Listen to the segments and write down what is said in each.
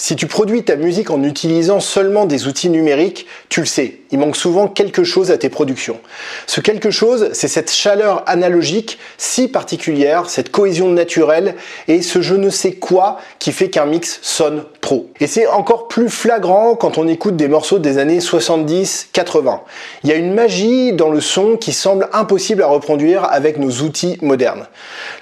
Si tu produis ta musique en utilisant seulement des outils numériques, tu le sais, il manque souvent quelque chose à tes productions. Ce quelque chose, c'est cette chaleur analogique si particulière, cette cohésion naturelle et ce je ne sais quoi qui fait qu'un mix sonne pro. Et c'est encore plus flagrant quand on écoute des morceaux des années 70-80. Il y a une magie dans le son qui semble impossible à reproduire avec nos outils modernes.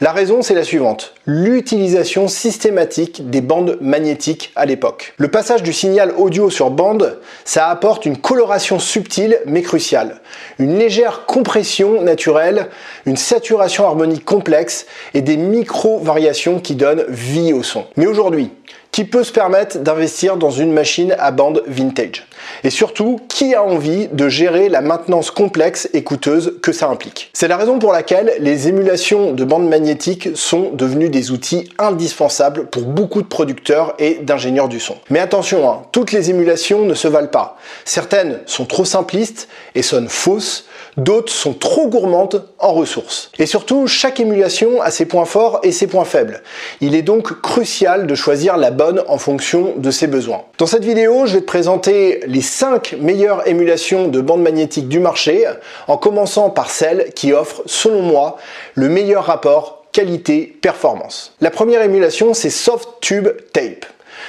La raison, c'est la suivante: l'utilisation systématique des bandes magnétiques à l'époque. Le passage du signal audio sur bande, ça apporte une coloration subtile mais cruciale, une légère compression naturelle, une saturation harmonique complexe et des micro-variations qui donnent vie au son. Mais aujourd'hui, qui peut se permettre d'investir dans une machine à bande vintage? Et surtout, qui a envie de gérer la maintenance complexe et coûteuse que ça implique? C'est la raison pour laquelle les émulations de bandes magnétiques sont devenues des outils indispensables pour beaucoup de producteurs et d'ingénieurs du son. Mais attention, toutes les émulations ne se valent pas. Certaines sont trop simplistes et sonnent fausses, d'autres sont trop gourmandes en ressources. Et surtout, chaque émulation a ses points forts et ses points faibles. Il est donc crucial de choisir la bonne en fonction de ses besoins. Dans cette vidéo, je vais te présenter les 5 meilleures émulations de bandes magnétiques du marché, en commençant par celle qui offre, selon moi, le meilleur rapport qualité-performance. La première émulation, c'est Softube Tape.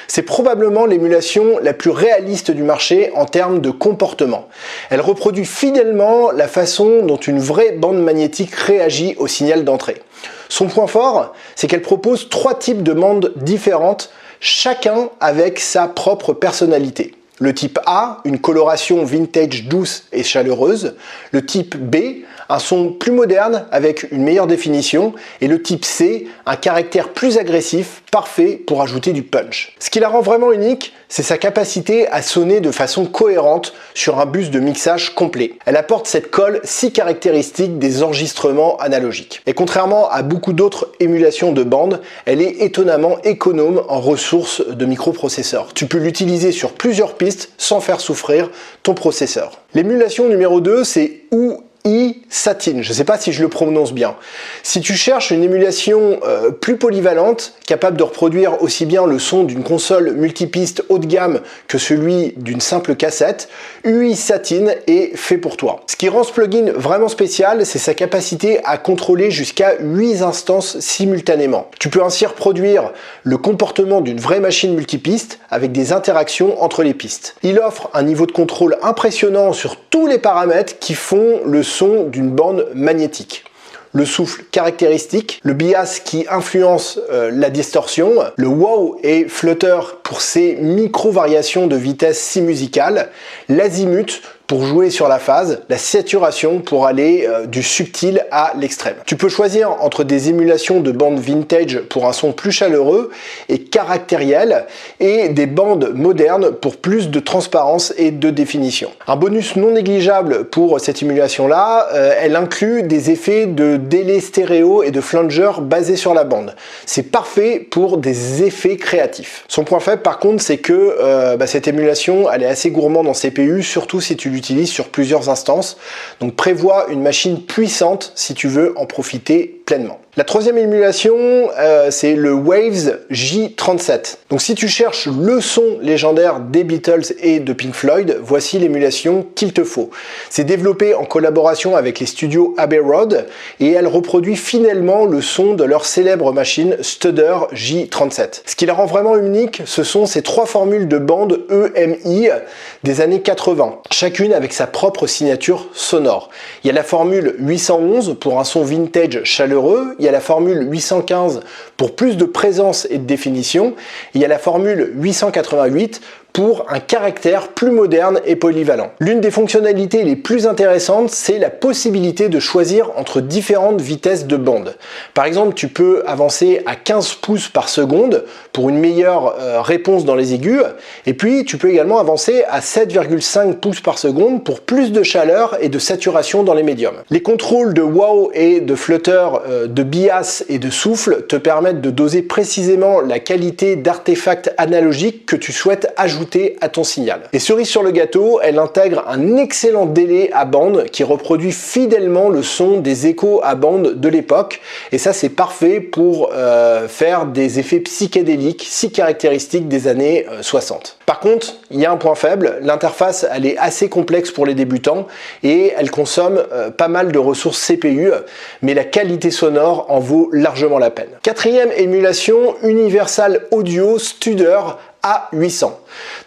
C'est probablement l'émulation la plus réaliste du marché en termes de comportement. Elle reproduit fidèlement la façon dont une vraie bande magnétique réagit au signal d'entrée. Son point fort, c'est qu'elle propose 3 types de bandes différentes, chacun avec sa propre personnalité. Le type A, une coloration vintage douce et chaleureuse. Le type B, un son plus moderne avec une meilleure définition. Et le type C, un caractère plus agressif, parfait pour ajouter du punch. Ce qui la rend vraiment unique, c'est sa capacité à sonner de façon cohérente sur un bus de mixage complet. Elle apporte cette colle si caractéristique des enregistrements analogiques. Et contrairement à beaucoup d'autres émulations de bandes, elle est étonnamment économe en ressources de microprocesseurs. Tu peux l'utiliser sur plusieurs pistes sans faire souffrir ton processeur. L'émulation numéro 2, c'est UI-Satin, je ne sais pas si je le prononce bien. Si tu cherches une émulation plus polyvalente, capable de reproduire aussi bien le son d'une console multipiste haut de gamme que celui d'une simple cassette, UI-Satin est fait pour toi. Ce qui rend ce plugin vraiment spécial, c'est sa capacité à contrôler jusqu'à 8 instances simultanément. Tu peux ainsi reproduire le comportement d'une vraie machine multipiste avec des interactions entre les pistes. Il offre un niveau de contrôle impressionnant sur tous les paramètres qui font le son d'une bande magnétique. Le souffle caractéristique, le bias qui influence la distorsion, le wow et flutter pour ses micro-variations de vitesse si musicale, l'azimut pour jouer sur la phase, la saturation pour aller du subtil à l'extrême. Tu peux choisir entre des émulations de bandes vintage pour un son plus chaleureux et caractériel et des bandes modernes pour plus de transparence et de définition. Un bonus non négligeable pour cette émulation-là, elle inclut des effets de délai stéréo et de flanger basés sur la bande. C'est parfait pour des effets créatifs. Son point faible par contre, c'est que cette émulation, elle est assez gourmande en CPU, surtout si tu l'utilises sur plusieurs instances. Donc prévois une machine puissante si tu veux en profiter pleinement. La troisième émulation, c'est le Waves J37. Donc si tu cherches le son légendaire des Beatles et de Pink Floyd, voici l'émulation qu'il te faut. C'est développé en collaboration avec les studios Abbey Road et elle reproduit fidèlement le son de leur célèbre machine Studer J37. Ce qui la rend vraiment unique, ce sont ces 3 formules de bandes EMI des années 80, chacune avec sa propre signature sonore. Il y a la formule 811 pour un son vintage chaleureux, il y a la formule 815 pour plus de présence et de définition, et il y a la formule 888 pour un caractère plus moderne et polyvalent. L'une des fonctionnalités les plus intéressantes, c'est la possibilité de choisir entre différentes vitesses de bande. Par exemple, tu peux avancer à 15 pouces par seconde pour une meilleure réponse dans les aigus, et puis tu peux également avancer à 7,5 pouces par seconde pour plus de chaleur et de saturation dans les médiums. Les contrôles de wow et de flutter, de bias et de souffle te permettent de doser précisément la qualité d'artefact analogique que tu souhaites ajouter à ton signal. Et cerise sur le gâteau, elle intègre un excellent délai à bande qui reproduit fidèlement le son des échos à bande de l'époque, et ça c'est parfait pour faire des effets psychédéliques psychédélique si caractéristique des années 60. Par contre, il y a un point faible, l'interface elle est assez complexe pour les débutants et elle consomme pas mal de ressources CPU, mais la qualité sonore en vaut largement la peine. Quatrième émulation, Universal Audio Studer A800.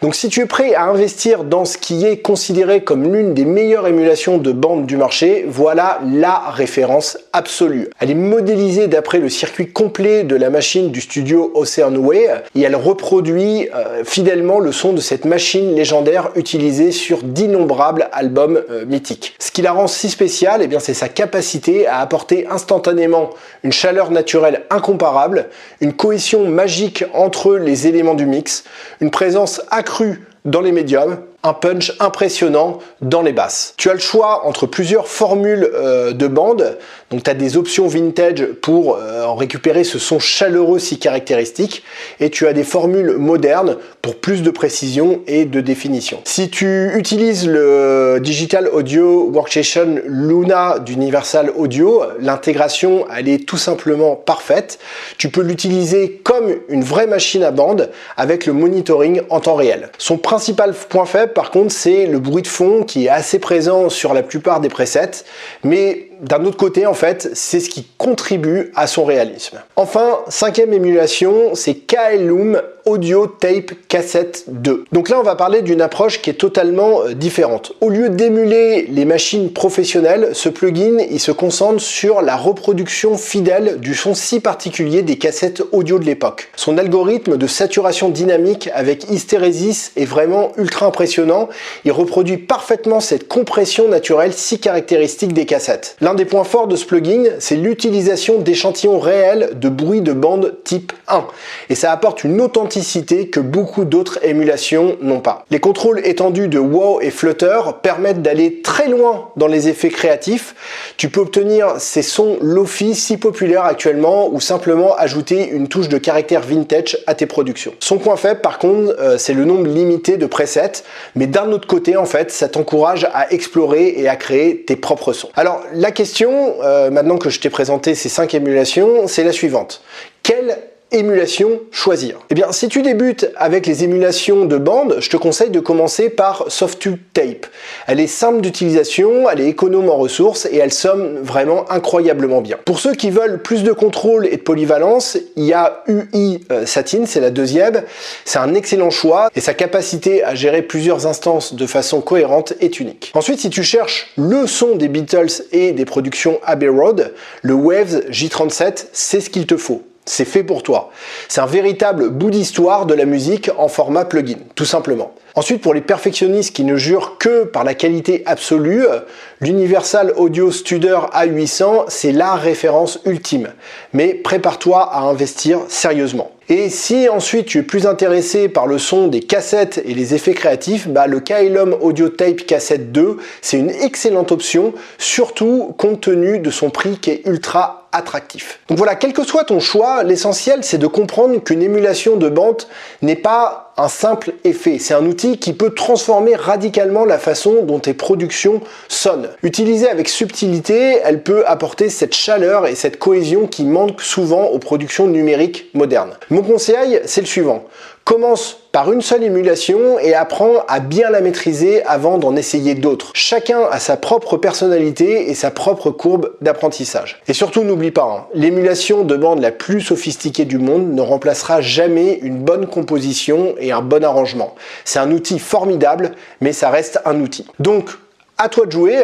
Donc si tu es prêt à investir dans ce qui est considéré comme l'une des meilleures émulations de bande du marché, voilà la référence absolue. Elle est modélisée d'après le circuit complet de la machine du studio Oceanway et elle reproduit fidèlement le son de cette machine légendaire utilisée sur d'innombrables albums mythiques. Ce qui la rend si spéciale, eh bien, c'est sa capacité à apporter instantanément une chaleur naturelle incomparable, une cohésion magique entre les éléments du mix, une présence accrue dans les médiums, un punch impressionnant dans les basses. Tu as le choix entre plusieurs formules de bande, donc tu as des options vintage pour en récupérer ce son chaleureux si caractéristique, et tu as des formules modernes pour plus de précision et de définition. Si tu utilises le Digital Audio Workstation Luna d'Universal Audio, l'intégration elle est tout simplement parfaite. Tu peux l'utiliser comme une vraie machine à bande avec le monitoring en temps réel. Son principal point faible par contre, c'est le bruit de fond qui est assez présent sur la plupart des presets, mais d'un autre côté, en fait, c'est ce qui contribue à son réalisme. Enfin, cinquième émulation, c'est KLOOM Audio Tape Cassette 2. Donc là, on va parler d'une approche qui est totalement différente. Au lieu d'émuler les machines professionnelles, ce plugin, il se concentre sur la reproduction fidèle du son si particulier des cassettes audio de l'époque. Son algorithme de saturation dynamique avec hystérésis est vraiment ultra impressionnant. Il reproduit parfaitement cette compression naturelle si caractéristique des cassettes. L'un des points forts de ce plugin, c'est l'utilisation d'échantillons réels de bruit de bande type 1. Et ça apporte une authenticité que beaucoup d'autres émulations n'ont pas. Les contrôles étendus de wow et flutter permettent d'aller très loin dans les effets créatifs. Tu peux obtenir ces sons lo-fi si populaires actuellement ou simplement ajouter une touche de caractère vintage à tes productions. Son point faible par contre, c'est le nombre limité de presets, mais d'un autre côté en fait, ça t'encourage à explorer et à créer tes propres sons. Alors la question, maintenant que je t'ai présenté ces 5 émulations, c'est la suivante. Quelle émulation choisir? Eh bien, si tu débutes avec les émulations de bande, je te conseille de commencer par Softube Tape. Elle est simple d'utilisation, elle est économe en ressources et elle sonne vraiment incroyablement bien. Pour ceux qui veulent plus de contrôle et de polyvalence, il y a UI Satin, c'est la deuxième. C'est un excellent choix et sa capacité à gérer plusieurs instances de façon cohérente est unique. Ensuite, si tu cherches le son des Beatles et des productions Abbey Road, le Waves J37, c'est ce qu'il te faut. C'est fait pour toi. C'est un véritable bout d'histoire de la musique en format plugin, tout simplement. Ensuite, pour les perfectionnistes qui ne jurent que par la qualité absolue, l'Universal Audio Studer A800, c'est la référence ultime. Mais prépare-toi à investir sérieusement. Et si ensuite tu es plus intéressé par le son des cassettes et les effets créatifs, le KLOOM Audio Tape Cassette 2, c'est une excellente option, surtout compte tenu de son prix qui est ultra attractif. Donc voilà, quel que soit ton choix, l'essentiel c'est de comprendre qu'une émulation de bande n'est pas un simple effet, c'est un outil qui peut transformer radicalement la façon dont tes productions sonnent. Utilisée avec subtilité, elle peut apporter cette chaleur et cette cohésion qui manquent souvent aux productions numériques modernes. Mon conseil, c'est le suivant. Commence par une seule émulation et apprends à bien la maîtriser avant d'en essayer d'autres. Chacun a sa propre personnalité et sa propre courbe d'apprentissage. Et surtout, n'oublie pas, l'émulation de bande la plus sophistiquée du monde ne remplacera jamais une bonne composition et un bon arrangement. C'est un outil formidable, mais ça reste un outil. Donc, à toi de jouer.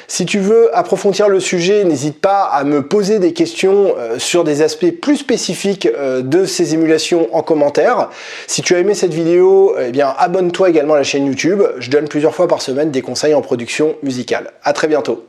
Si tu veux approfondir le sujet, n'hésite pas à me poser des questions sur des aspects plus spécifiques de ces émulations en commentaire. Si tu as aimé cette vidéo, eh bien abonne-toi également à la chaîne YouTube. Je donne plusieurs fois par semaine des conseils en production musicale. À très bientôt.